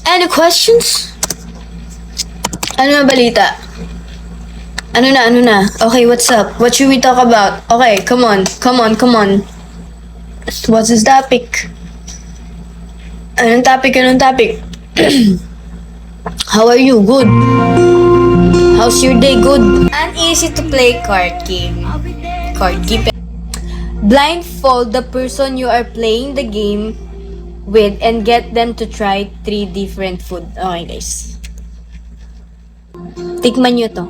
Any questions? Ano na balita? Ano na? Okay, what's up? What should we talk about? Okay, come on. What's this topic? Anong topic? How are you? Good. How's your day? Good. Uneasy to play card game. Blindfold the person you are playing the game with and get them to try 3 different food. Okay, guys. Tikman nyo to.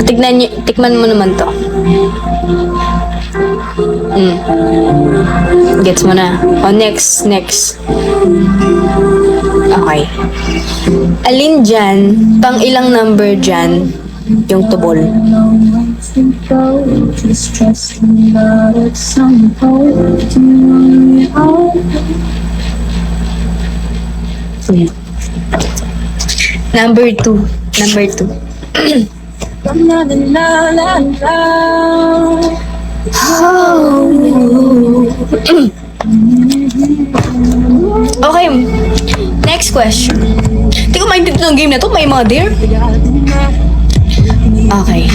Tikman mo naman to. Gets mo na. Oh, next. Okay. Alin dyan, pang ilang number dyan, yung tubol? Yeah. Number 2. Okay. Next question. Hindi ko maintindihan ng game na to. May mga dare. Okay.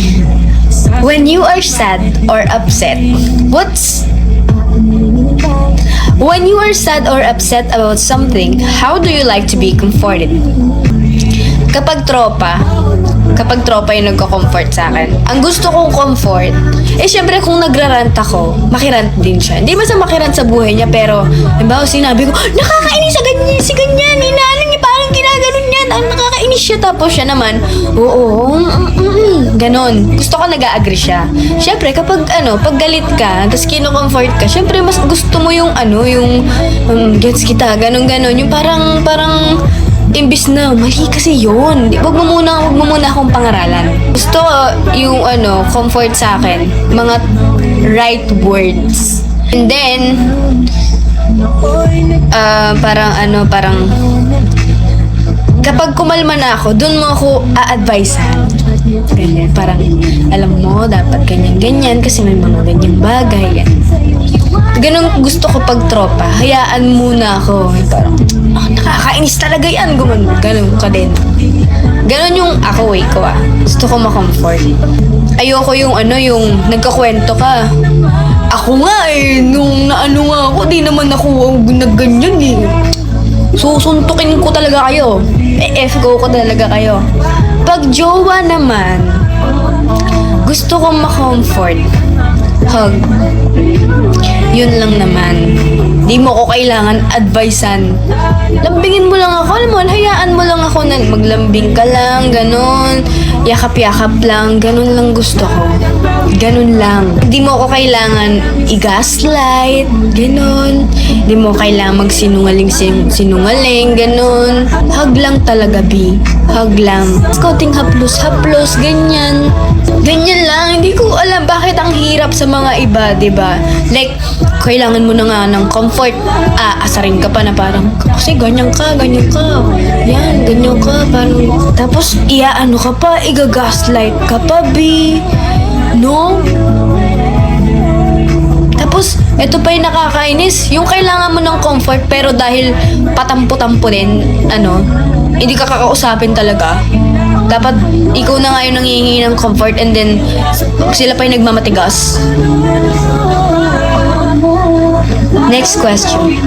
When you are sad or upset, When you are sad or upset about something, how do you like to be comforted? Kapag tropa yung nagko-comfort sa akin, ang gusto kong comfort, syempre kung nagrarant ako, makirant din siya. Hindi man sa makirant sa buhay niya, pero, halimbawa sinabi ko, nakakainis si ganyan, inaanan niya, parang ginaganon niya, nakakainis siya, tapos siya naman, ganon. Gusto ko nag-a-agree siya. Syempre, pag galit ka, tapos kino-comfort ka, syempre, mas gusto mo yung, gets kita, ganon, yung parang, imbis na, mali kasi yun. Wag mo muna akong pangaralan. Gusto ko yung comfort sa akin. Mga right words. And then, parang, kapag kumalma na ako, dun mo ako a-advisean. Ganyan, parang, alam mo, dapat ganyan, kasi may mga ganyang bagay. Yan. Ganun gusto ko pag tropa. Hayaan muna ako. Parang, nakakainis talaga yan. Ganun ka din. Ganun yung ako way ko Gusto ko ma-comfort. Ayoko yung yung nagkakwento ka. Ako nga nung nga ako, di naman ako nagganyan Susuntukin ko talaga kayo. F-go ko talaga kayo. Pag jowa naman, gusto ko ma-comfort. Hug. Yun lang naman. Di mo ko kailangan advisean. Lambingin mo lang ako. Alam mo, hayaan mo lang ako na maglambing ka lang, ganon. Yakap-yakap lang. Ganon lang gusto ko. Ganon lang. Di mo ko kailangan i-gaslight. Ganon. Di mo kailangan magsinungaling, ganon. Hug lang talaga, B. Hug lang. Scouting haplos, ganyan. Ganyan lang. Hindi ko alam bakit ang hirap sa mga iba, diba? Like, kailangan mo na nga ng comfort. Asarin ka pa na parang, kasi ganyan ka. Yan, ganyan ka. Parang, tapos, ka pa, iga-gaslight ka pa, B. No? Tapos, ito pa yung nakakainis. Yung kailangan mo ng comfort, pero dahil patampo-tampo din, hindi ka kakausapin talaga. Dapat, ikaw na nga yung nangihingi ng comfort and then, sila pa yung nagmamatigas. Next question.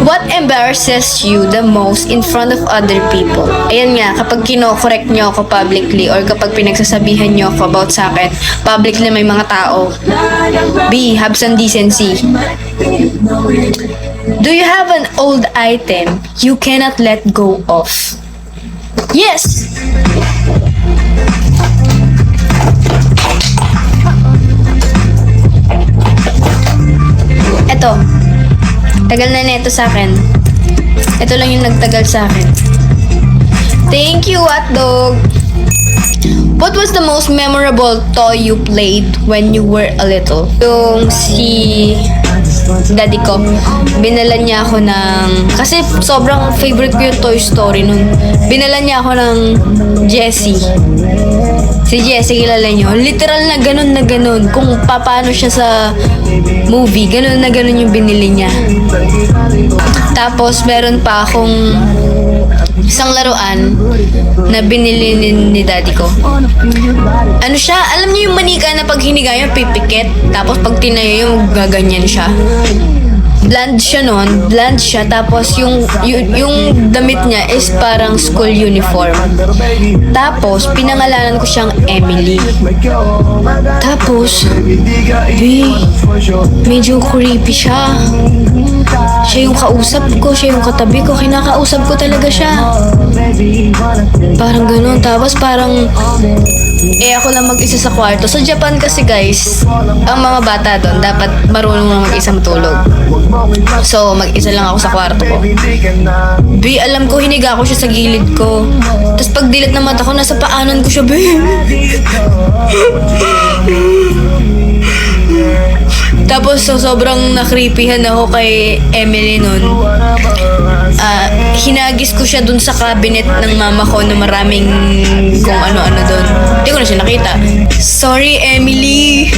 What embarrasses you the most in front of other people? Ayan nga, kapag kino-correct nyo ako publicly or kapag pinagsasabihan nyo ako about sa akin, public na may mga tao. B. Have some decency. Do you have an old item you cannot let go of? Yes! Eto. Tagal na neto sa akin. Ito lang yung nagtagal sa akin. Thank you, hotdog! What was the most memorable toy you played when you were a little? Yung si daddy ko, binala niya ako ng... Kasi sobrang favorite ko yung Toy Story nun. Binala niya ako ng Jessie. Si Jessie, kilala nyo? Literal na ganun. Kung paano siya sa movie, ganun na ganun yung binili niya. Tapos, meron pa akong isang laruan na binili ni daddy ko. Ano siya? Alam niyo yung manika na pag hiniga yung pipikit, tapos pag tinayo yung gaganyan siya. Bland siya, tapos yung damit niya is parang school uniform. Tapos, pinangalanan ko siyang Emily. Tapos, medyo creepy siya. Siya yung kausap ko, siya yung katabi ko, kinakausap ko talaga siya. Parang ganun, tapos parang ako lang mag-isa sa kwarto. Sa Japan kasi guys, ang mga bata doon dapat marunong na mag-isa matulog. So, mag-isa lang ako sa kwarto ko. Alam ko, hiniga ko siya sa gilid ko. Tapos pag dilat na mata ko, nasa paanan ko siya, Tapos sobrang na-creepyhan ako kay Emily nun. Hinagis ko siya dun sa cabinet ng mama ko na maraming kung ano-ano dun. Hindi ko na siya nakita. Sorry, Emily.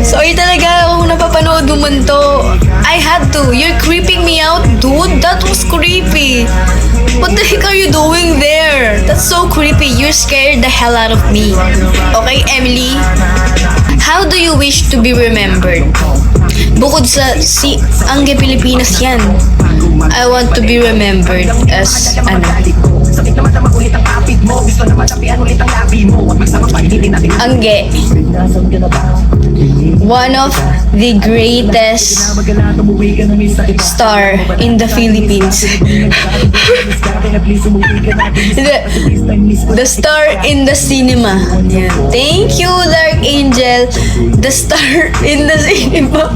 Sorry talaga kung napapanood mo man to. I had to. You're creeping me out, dude. That was creepy. What the heck are you doing there? That's so creepy. You're scared the hell out of me. Okay, Emily? How do you wish to be remembered? Bukod sa Angge Pilipinas yan. I want to be remembered as Angge. One of the greatest star in the Philippines. The star in the cinema. Yeah. Thank you, Dark Angel. The star in the cinema.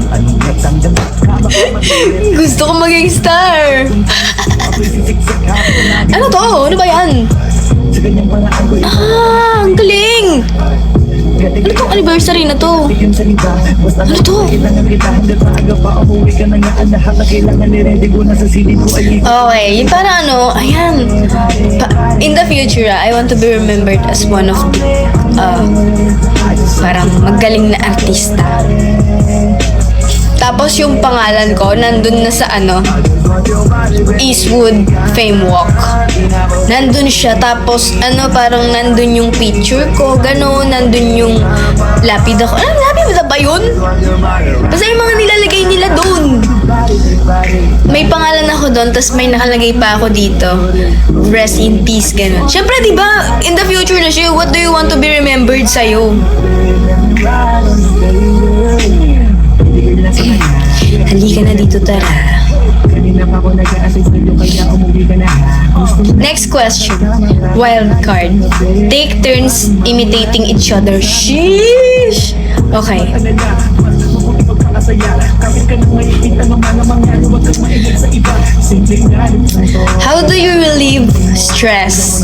Gusto ko maging star. Ano to? Ano ba yan? Ang galing! Ano tong anniversary na to? Ano to? Okay, yung parang ayan. In the future, I want to be remembered as one of the, parang magaling na artista. Tapos yung pangalan ko, nandun na sa Eastwood Fame Walk. Nandun siya, tapos parang nandun yung picture ko, gano'n, nandun yung lapida ko. Lapida ba yun? Basta yung mga nilalagay nila dun. May pangalan ako doon, tapos may nakalagay pa ako dito. Rest in peace, gano'n. Siyempre, di ba, in the future na siya, what do you want to be remembered sa'yo? Halika na dito, tara. Next question. Wild card. Take turns imitating each other. Sheesh! Okay. How do you relieve stress?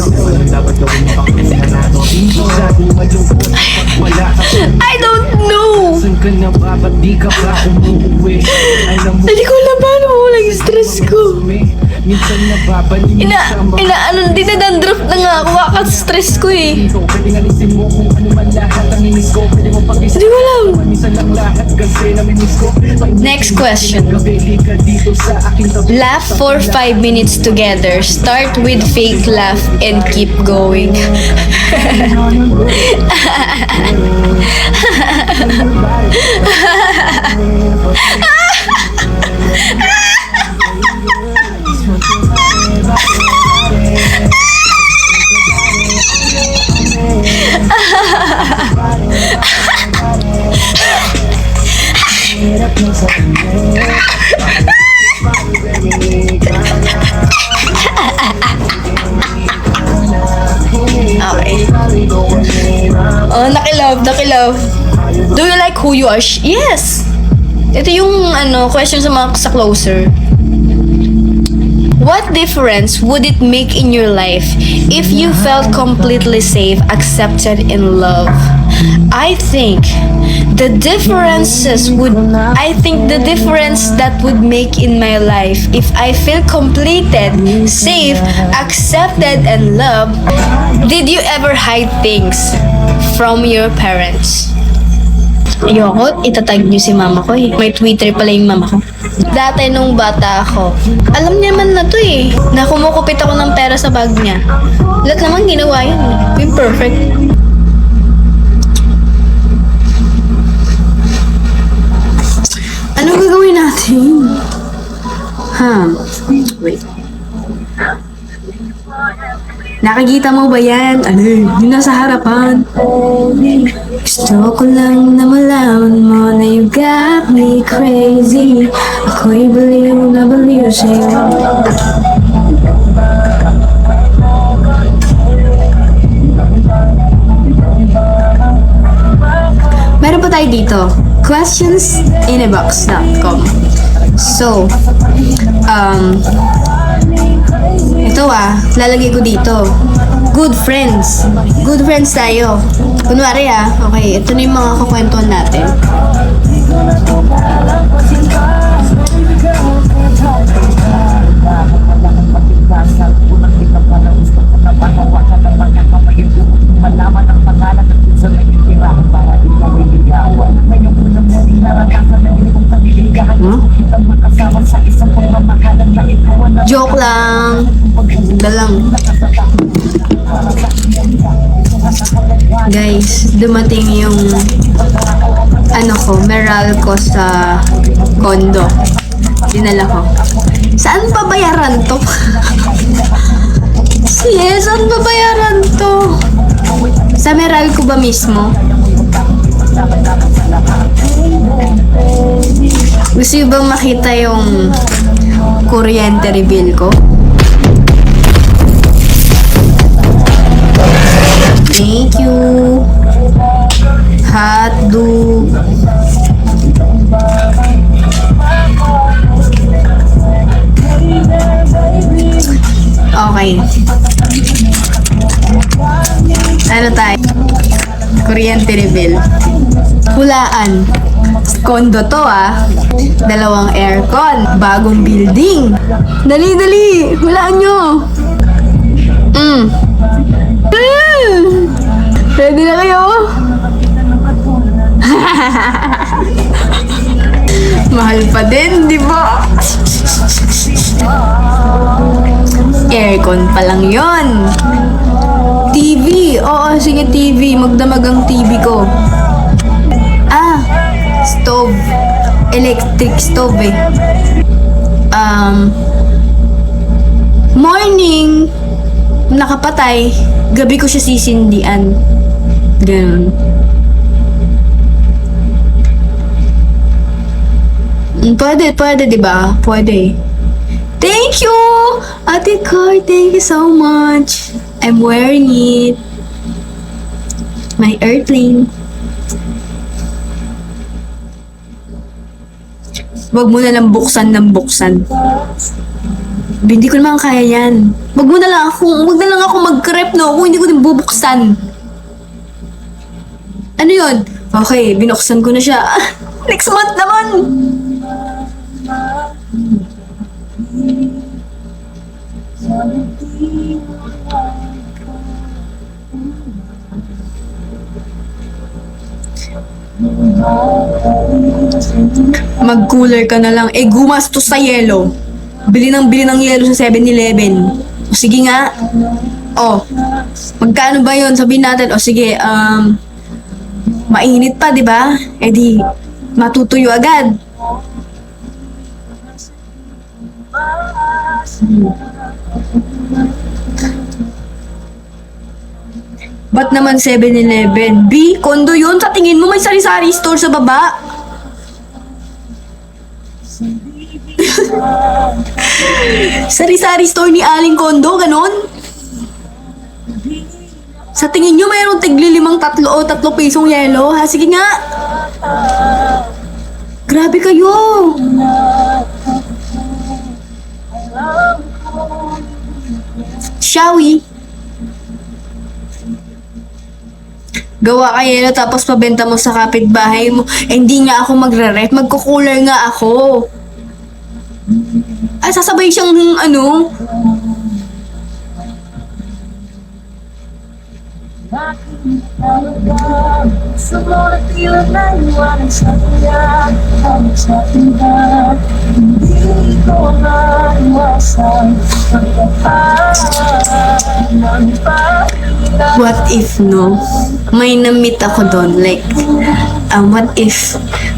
I don't know. Hindi ko alam paano mawala yung stress ko. Dinadandruff na nga ako, stress ko eh. Hindi ko alam. Next question. Laugh for 5 minutes together. Start with fake laugh and keep going. Okay. Oh, nakilove. Do you like who you are? Yes! Ito yung question sa closer. What difference would it make in your life if you felt completely safe, accepted, and loved? I think the difference that would make in my life if I feel completed, safe, accepted, and loved. Did you ever hide things from your parents? Ayoko, itatag niyo si mama ko eh. May Twitter pala yung mama ko. Dati nung bata ako, alam niya man na to eh, na kumukupit ako ng pera sa bag niya. Lahat naman ginawa yun eh. Yung perfect. Ano gagawin natin? Wait. Nakikita mo ba yan? Ano yung nasa harapan? Gusto ko lang na malaman mo na you got me crazy. Ako'y baliw na baliw sa'yo. Meron pa tayo dito. questionsinebox.com. So, ito lalagay ko dito. Good friends. Good friends tayo. Kunwari okay, ito na yung mga kukwentuhan natin. Joke lang. Dalang. Guys, dumating yung meral ko sa condo. Dinala ko. Saan pa bayaran to? Saan pa bayaran to? Sa meral ko ba mismo? Gusto nyo bang makita yung kuryente bill ko? Thank you. Hotdog. Okay. Ano tayo? Kuryente bill. Hulaan. Condo to Dalawang aircon. Bagong building. Dali, dali. Hulaan nyo. Ready na kayo? Mahal pa din, di ba? Aircon pa lang yon. TV. Oo, sige TV. Magdamag ang TV ko. Stove. Electric stove morning, nakapatay. Gabi ko siya sisindian. Ganun. Pwede, diba? Pwede. Thank you! Ate Car, thank you so much. I'm wearing it. My airplane. Wag mo na lang buksan ng buksan. Hindi ko naman kaya yan. Wag na lang ako mag-crepe, no? Kung hindi ko din bubuksan. Ano yun? Okay, binuksan ko na siya. Next month naman! Mag-cooler ka na lang. Gumastos sa yelo. Bili ng yelo sa 7-Eleven. O sige nga. Magkano ba yun? Sabihin natin. O sige, mainit pa, di ba? Di, matutuyo agad. Ba't naman 7-Eleven? B, condo yun. Sa tingin mo may sari-sari store sa baba. Sari-sari store ni Aling Kondo, ganon? Sa tingin nyo mayroong tigli 3 o 3 pisong yelo? Sige nga. Grabe kayo. Shall we? gawa ka yelo tapos pabenta mo sa kapitbahay mo. Eh, hindi nga ako magre-ref, magko-cooler nga ako. Ay, sasabay siyang ano. Sumunod tila na iwanan sa kanya, hanggang sa iba. Hindi ko na iwasan ng pahila. What if, no? May na-meet ako doon. Like, what if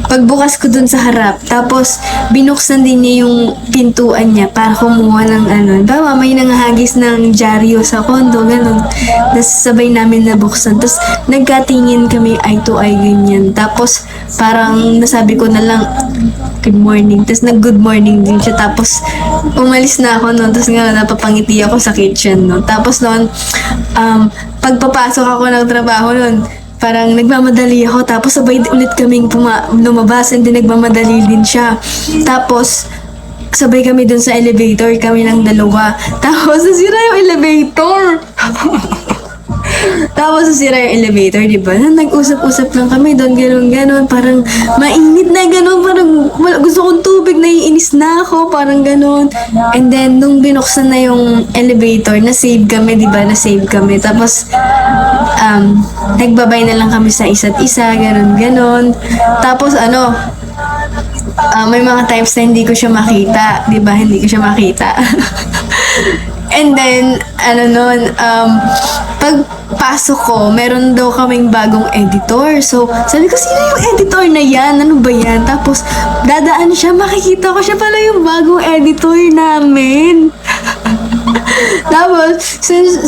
pagbukas ko doon sa harap, tapos binuksan din niya yung pintuan niya para kumuha ng ano. Bawa, may nanghagis ng dyaryo sa kondo, ganun. Tapos sabay namin nabuksan. Tapos nagkatingin kami eye to eye, ganyan. Tapos parang nasabi ko na lang, good morning. Tapos nag-good morning din siya. Tapos umalis na ako noon. Tapos nga napapangiti ako sa kitchen, no. Tapos noon, pagpapasok ako ng trabaho noon, parang nagmamadali ako. Tapos sabay ulit kaming lumabas and then nagmamadali din siya. Tapos sabay kami dun sa elevator, kami lang dalawa. Tapos nasira yung elevator. Tapos nasira yung elevator, di ba? Nag-usap-usap lang kami doon, gano'n-gano'n. Parang mainit na gano'n. Parang gusto kong tubig, naiinis na ako. Parang gano'n. And then, nung binuksan na yung elevator, na-save kami, di ba? Na-save kami. Tapos, nagbabay na lang kami sa isa't isa, gano'n-gano'n. Tapos, may mga times na hindi ko siya makita. Di ba? Hindi ko siya makita. And then, pagpasok ko, meron daw kaming bagong editor. So, sabi ko, sino yung editor na yan? Ano ba yan? Tapos, dadaan siya, makikita ko siya pala yung bagong editor namin. Tapos,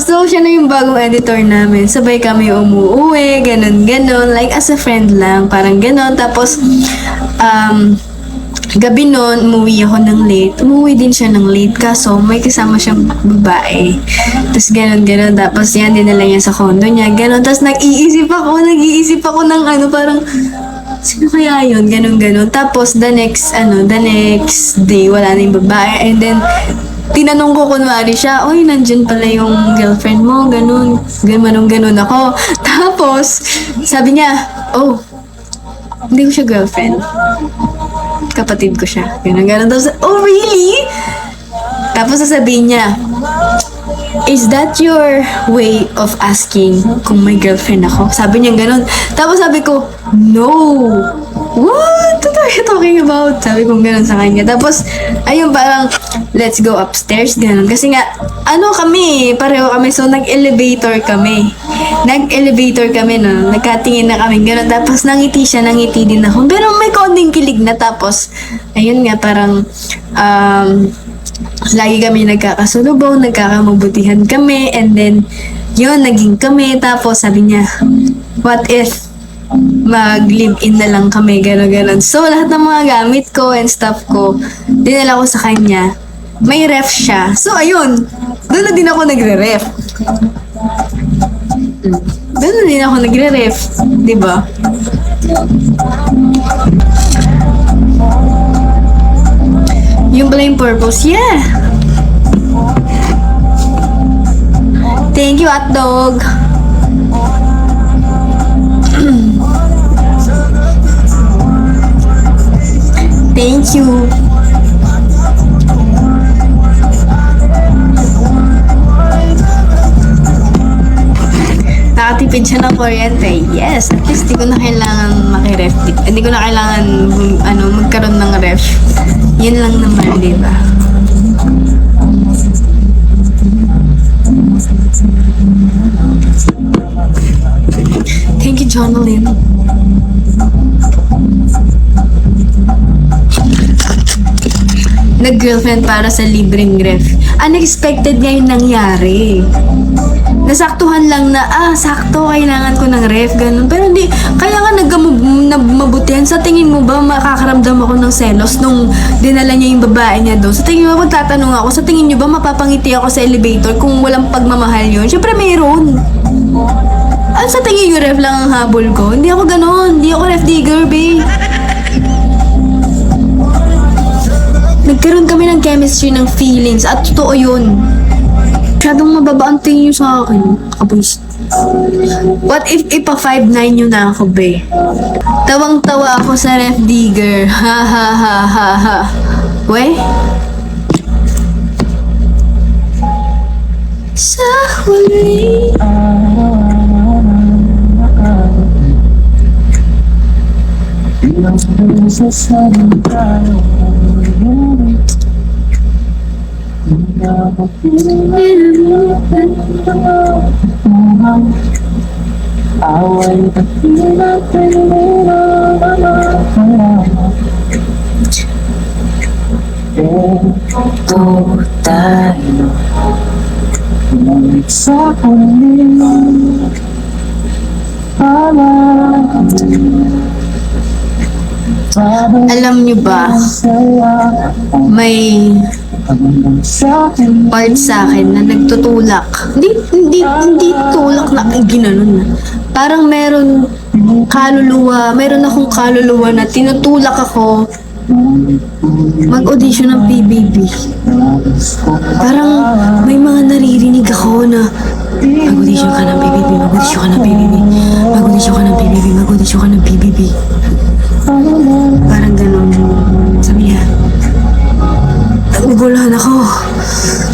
so siya na yung bagong editor namin. Sabay kami umuwi, ganun-ganun. Like, as a friend lang, parang ganun. Tapos, gabi noon, umuwi ako ng late. Umuwi din siya ng late, kaso may kasama siyang babae. Tapos gano'n. Tapos yan, dinala niya sa condo niya. Gano'n. Tapos nag-iisip ako ng parang, sino kaya yun? Gano'n. Tapos the next day, wala na yung babae. And then, tinanong ko kunwari siya, oy, nandyan pala yung girlfriend mo, gano'n. Ganun ako. Tapos, sabi niya, oh, hindi ko siya girlfriend. Kapatid ko siya. Ganun. Tapos, oh, really? Tapos sasabihin niya, is that your way of asking kung may girlfriend ako? Sabi niya ganun. Tapos sabi ko, no. What? What are you talking about? Sabi ko ganun sa kanya. Tapos, ayun parang, let's go upstairs. Ganun. Kasi nga, pareho kami. So, nag-elevator kami, no? Nagkatingin na kami. Ganun. Tapos, nangiti siya, nangiti din ako. Pero may konting kilig na. Tapos, ayun nga, parang, lagi kami nagkakasulubong, nagkakamabutihan kami, and then, yun, naging kami. Tapos, sabi niya, what if mag-live-in na lang kami, gano'n. So, lahat ng mga gamit ko and stuff ko, dinala ko sa kanya. May ref siya. So, ayun, doon na din ako nagre-ref. Doon na din ako nagre-ref. Diba? Yung pala yung purpose. Yeah! Thank you, hotdog! Thank you. Nakatipid siya ng kuryente. Yes, at least di ko na kailangan makiref. Hindi ko na kailangan magkaroon ng ref. Yun lang naman, di ba? Thank you, Jonalyn. Nag-girlfriend para sa libreng ref. Unexpected nga yung nangyari. Nasaktuhan lang na, sakto, kailangan ko ng ref, ganun. Pero hindi, kaya nga nagmabutihan. Sa tingin mo ba, makakaramdam ako ng selos nung dinala niya yung babae niya doon? Sa tingin mo, magtatanong ako, sa tingin niyo ba, mapapangiti ako sa elevator kung walang pagmamahal yun? Siyempre, mayroon. Sa tingin niyo, ref lang ang habol ko? Hindi ako ganun. Hindi ako ref digger, babe. nagkaroon kami ng chemistry ng feelings at totoo yun. Masyadong mababa ang tingin nyo sa akin. Kaboys. What if ipa 5'9" nyo na ako, be? Tawang-tawa ako sa ref digger. Ha ha ha ha ha. We? Sa huli. Ilang beses na rin tayo umuwi. Hindi ako pinilitan ng away at pinagpilitan ang kalaman. Ito tayo, bumalik sa huli. Alam nyo ba, may part sa akin na nagtutulak. Hindi tulak na ginanon na. Parang meron akong kaluluwa na tinutulak ako mag-audition ng PBB. Parang may mga naririnig ako na mag-audition ka ng PBB, mag-audition ka ng PBB, mag-audition ka ng PBB, mag-audition ka ng PBB. Parang ganun. Sabi niya, nagugulahan ako.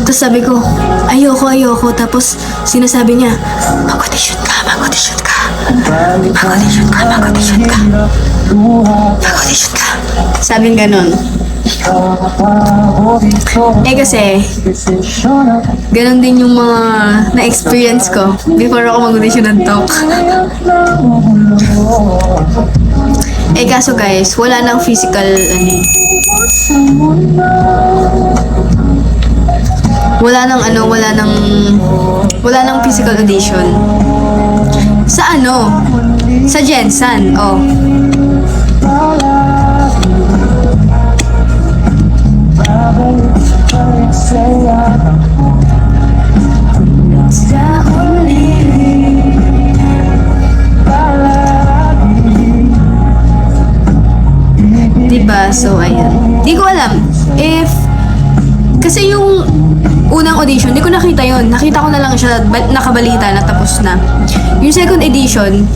Tapos sabi ko, ayoko. Tapos sinasabi niya, mag-audition ka. Sabi ganun. Kasi, ganun din yung mga na-experience ko before ako mag-audition ng talk. Kaso guys, wala nang physical, wala nang physical audition. Sa Jensen, oh. Diba? So, ayan. Di ko alam if kasi yung unang audition, di ko nakita yon. Nakita ko na lang siya, nakabalita na tapos na. Yung second audition,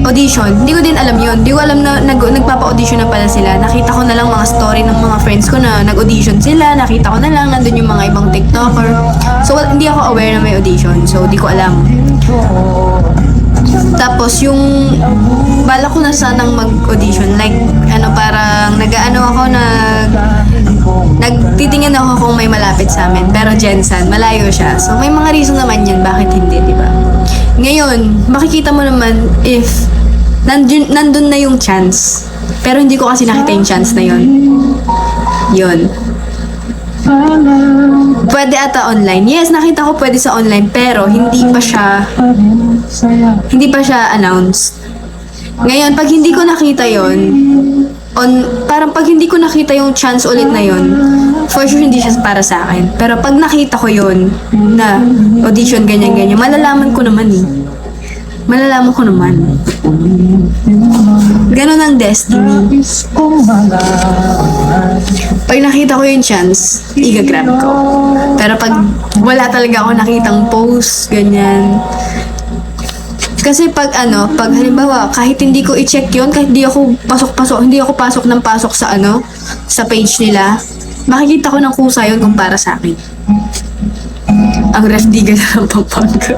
di ko din alam yon. Di ko alam na nagpapa-audition na pala sila. Nakita ko na lang mga story ng mga friends ko na nag-audition sila. Nakita ko na lang, nandun yung mga ibang TikToker. So, hindi ako aware na may audition. So, di ko alam. Tapos, yung bala ko na sanang mag-audition. Like, parang nagtitingin ako kung may malapit sa amin. Pero Jensen, malayo siya. So, may mga reason naman yan. Bakit hindi, di ba? Ngayon, makikita mo naman if nandun na yung chance. Pero hindi ko kasi nakita yung chance na yun. Yun. Pwede ata online. Yes, nakita ko pwede sa online. Pero hindi pa siya announced. Ngayon, pag hindi ko nakita yon, parang pag hindi ko nakita yung chance ulit na yon, for sure hindi siya para sa akin. Pero pag nakita ko yon na audition ganyan, malalaman ko naman eh. Malalaman ko naman. Ganon ang destiny. Pag nakita ko yung chance, i-grab ko. Pero pag wala talaga ako nakitang post, ganyan. Kasi pag halimbawa, kahit hindi ko i-check yun, kahit hindi ako pasok ng pasok sa sa page nila, makikita ko ng kusa yun kung para sa akin. Ang ref digger na ng Pampanga.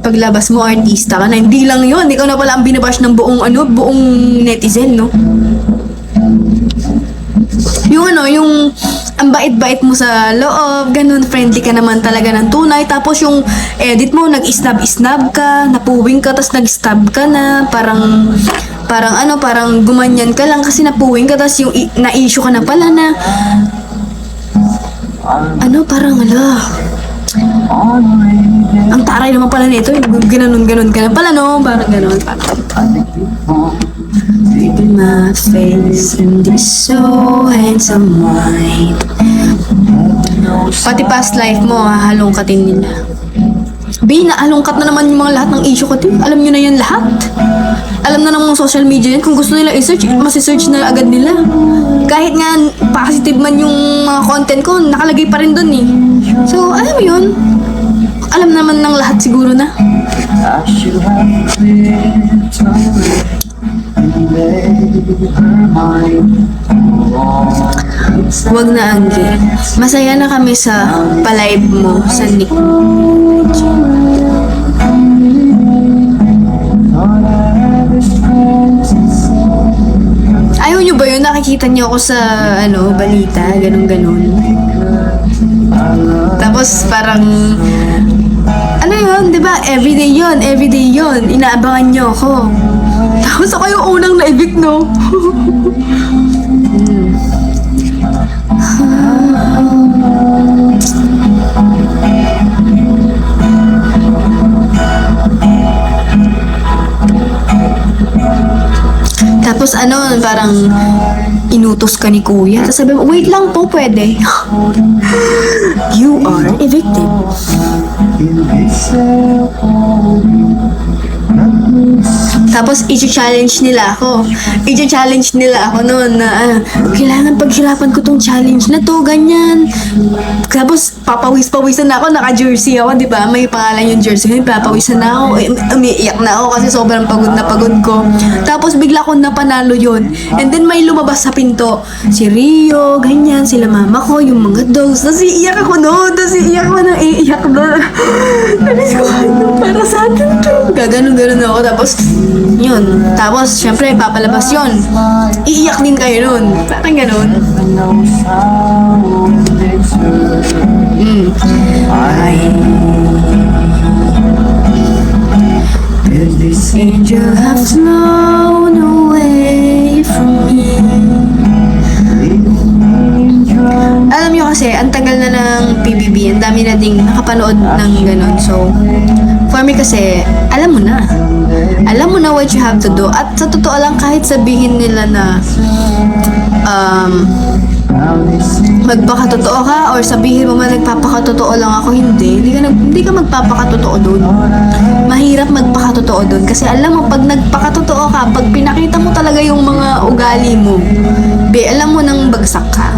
Paglabas mo, artista ka na. Hindi lang yun. Ikaw na pala ang binabash ng buong netizen, no? Yung ang bait-bait mo sa loob, ganun, friendly ka naman talaga ng tunay. Tapos yung edit mo, nag-snab ka, napuwing ka, tapos nag-stab ka na, parang gumanyan ka lang kasi napuwing ka, tapos yung na-issue ka na pala na, parang ang taray naman pala nito, gano'n ka na pala, no? Parang gano'n, Baby, my face in this so handsome wine. Pati past life mo, hahalongkatin nila. B, naalungkat na naman yung mga lahat ng issue ko, Tim. Alam nyo na yan lahat. Alam na ng mga social media yan. Kung gusto nila i-search, masisearch na agad nila. Kahit nga positive man yung mga content ko, nakalagay pa rin dun eh. So, alam mo yun? Alam naman ng lahat siguro na. I should have been told and made her mind Wag na, Angge. Masaya na kami sa palive mo sa Nick. Ayaw nyo ba yun? Nakikita nyo ako sa, balita, ganun-ganun. Tapos parang, yun, di ba? Everyday yun. Inaabangan nyo ako. Tapos ako yung unang na-evict, no? Tapos parang inutos ka ni kuya. Tapos sabi mo, wait lang po, pwede. You are evicted. Tapos, i-challenge nila ako. I-challenge nila ako noon na, kailangan paghirapan ko tong challenge na to, ganyan. Tapos, papawis-pawisan na ako, naka-jersey ako, di ba? May pangalan yung jersey. Papawisan na ako, umiiyak na ako kasi sobrang pagod na pagod ko. Tapos, bigla ko napanalo yun. And then, may lumabas sa pinto. Si Rio, ganyan, sila mama ko, yung mga dogs. Tapos, iiyak ako noon. Tapos, iiyak ako na iiyak doon. Tapos ko, para sa atin to. Gaganon-ganon ako. Tapos, yun. Tapos, syempre, papalabas yun. Iiyak din kayo nun. Parang ganon. This angel have flown away from me. Alam nyo kasi, ang tagal na ng PBB, ang dami na ding nakapanood ng ganon. So, for me kasi, alam mo na. Alam mo na what you have to do. At sa totoo lang, kahit sabihin nila na magpakatotoo ka or sabihin mo man nagpapakatotoo lang ako, hindi ka magpapakatotoo doon. Mahirap magpakatotoo doon kasi alam mo, pag nagpakatotoo ka, pag pinakita mo talaga yung mga ugali mo, alam mo nang bagsak ka.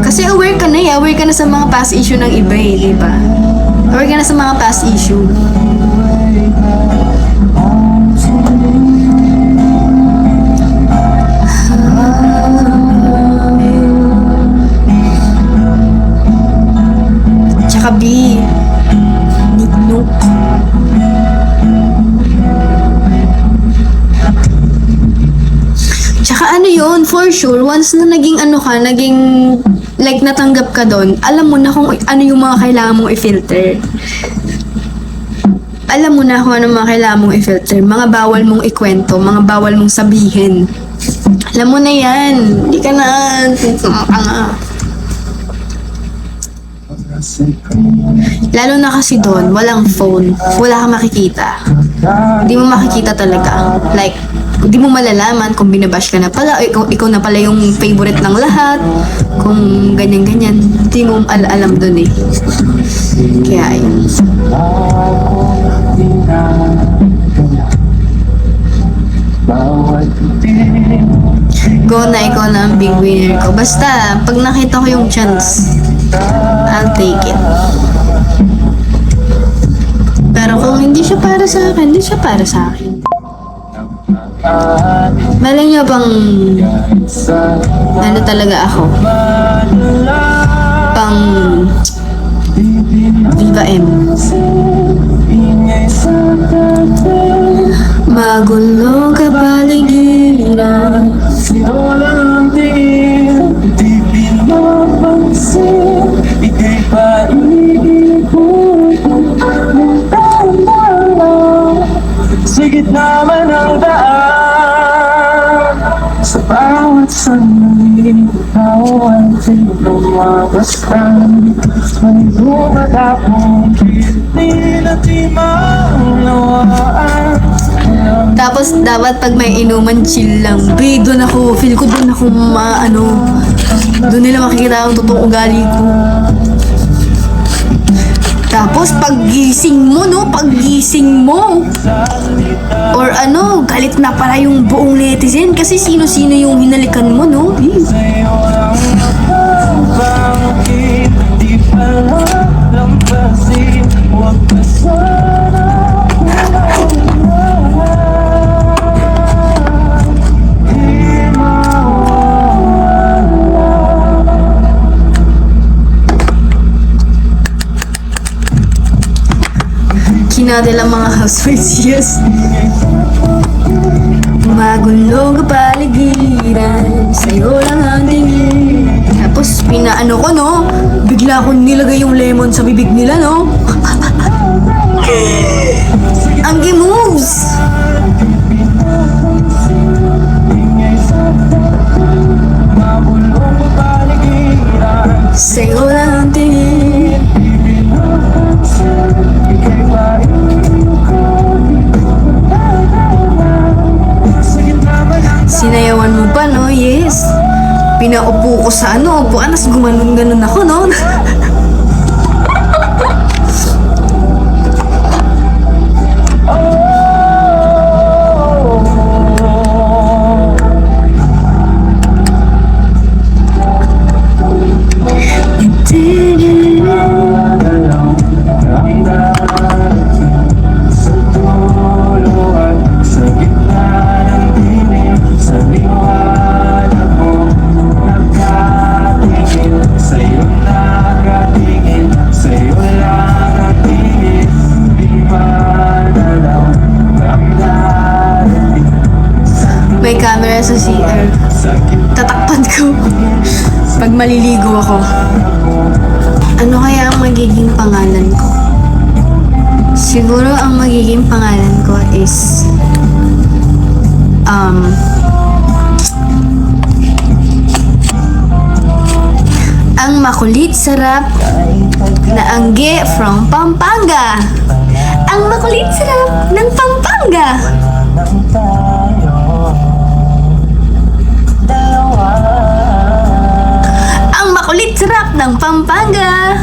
Kasi aware ka na sa mga past issue ng iba di ba? Aware ka na sa mga past issue. Tsaka B, Nick. Tsaka yun, for sure, once na naging like natanggap ka doon, alam mo na kung ano yung mga kailangan mong i-filter. Alam mo na kung ano mga kailangan mong i-filter, mga bawal mong ikwento, mga bawal mong sabihin. Alam mo na yan. Hindi ka na lalo na kasi doon, walang phone, wala kang makikita. Hindi mo makikita talaga. Like, hindi mo malalaman kung binabash ka na pala, o ikaw na pala yung favorite ng lahat, kung ganyan-ganyan. Hindi mo alam doon eh. Kaya yun. Go na, ikaw na ang big winner ko. Basta, pag nakita ko yung chance, I'll take it. Pero kung hindi siya para sa akin, hindi siya para sa akin. Malay niyo bang talaga ako? Pang Viva M. Magulo ka paligiran, sino lang ang tingin, di pinapansin, ika'y pa iniipon ng tanda. Sa gitna man ang daan, sa bawat sandali, ikaw ang lumabastan. May lumad akong hindi na di maunawaan. Tapos dapat pag may inuman, chill lang. Doon ako, feel ko doon ako doon nila makikita ang totoong ugali ko. Tapos Tapos paggising mo, no? Paggising mo. Or ano, galit na pala yung buong netizen kasi sino-sino yung hinalikan mo, no? Bakit di pala lampasin? Huwag ka sana di Kinadil ang mga housewives, yes. Magulong kapaligiran, sa'yo lang ang tingin. Tapos pinaano ko, no? Bigla akong nilagay yung lemon sa bibig nila, no? Ang moves! mabulong kapaligiran. Sa'yo lang ang tingin. Ika'y maiinig ko, di ko nadadala. Sa gitna ba ng Sinayawan mo pa, no? Yes. Pinaupo ko sa ano, upuan, tas gumanon-ganon ako, no? Galaw ang darating sa dulo at sa gitna ng dilim. Sa liwanag mo nagkatingin, sa'yo nakatingin, sa'yo lang natingin. Di madalaw ang darating May camera sa CR. sa gitna Tatakpan ko pag maliligo ako. Ano kaya ang magiging pangalan ko? Siguro ang magiging pangalan ko is ang makulit sarap na angge from Pampanga. Ang makulit sarap ng Pampanga. ng tayo. Dalawa Ang makulit sarap ng Pampanga.